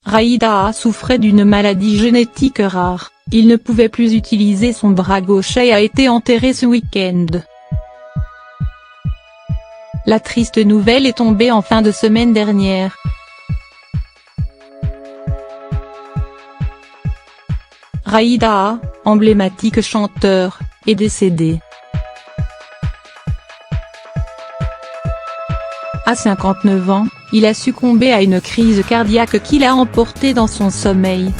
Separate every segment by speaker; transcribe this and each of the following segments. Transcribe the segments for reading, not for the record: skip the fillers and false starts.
Speaker 1: Raïda souffrait d'une maladie génétique rare, il ne pouvait plus utiliser son bras gauche et a été enterré ce week-end. La triste nouvelle est tombée en fin de semaine dernière. Raïda, emblématique chanteur, est décédé. À 59 ans, il a succombé à une crise cardiaque qui l'a emporté dans son sommeil.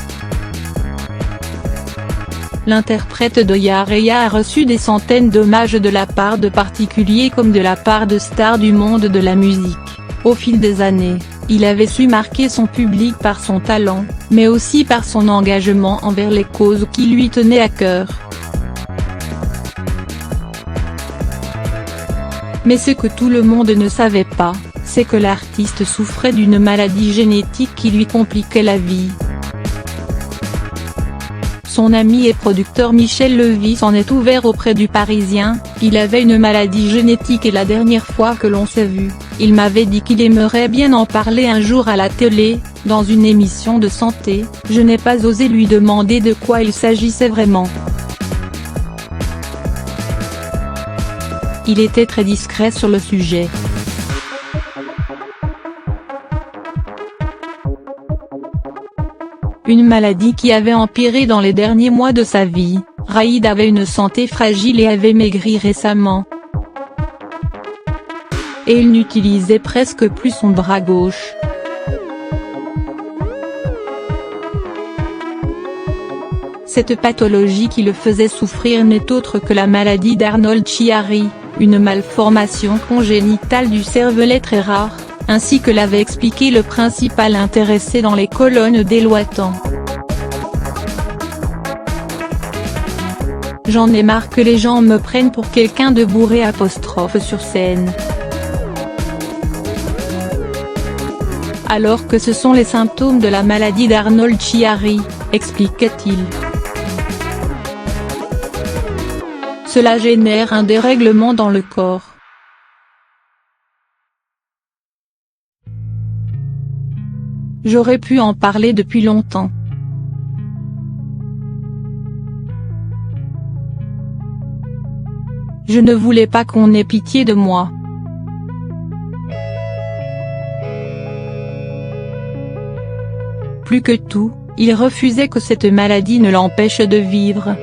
Speaker 1: L'interprète de Yaya a reçu des centaines d'hommages de la part de particuliers comme de la part de stars du monde de la musique. Au fil des années, il avait su marquer son public par son talent, mais aussi par son engagement envers les causes qui lui tenaient à cœur. Mais ce que tout le monde ne savait pas, c'est que l'artiste souffrait d'une maladie génétique qui lui compliquait la vie. Son ami et producteur Michel Levy s'en est ouvert auprès du Parisien. Il avait une maladie génétique et la dernière fois que l'on s'est vu, il m'avait dit qu'il aimerait bien en parler un jour à la télé, dans une émission de santé. Je n'ai pas osé lui demander de quoi il s'agissait vraiment. Il était très discret sur le sujet. Une maladie qui avait empiré dans les derniers mois de sa vie. Raïda avait une santé fragile et avait maigri récemment. Et il n'utilisait presque plus son bras gauche. Cette pathologie qui le faisait souffrir n'est autre que la maladie d'Arnold-Chiari, une malformation congénitale du cervelet très rare, ainsi que l'avait expliqué le principal intéressé dans les colonnes d'Éloatan. J'en ai marre que les gens me prennent pour quelqu'un de bourré sur scène. Alors que ce sont les symptômes de la maladie d'Arnold-Chiari, expliquait-il. Cela génère un dérèglement dans le corps. J'aurais pu en parler depuis longtemps. Je ne voulais pas qu'on ait pitié de moi. Plus que tout, il refusait que cette maladie ne l'empêche de vivre.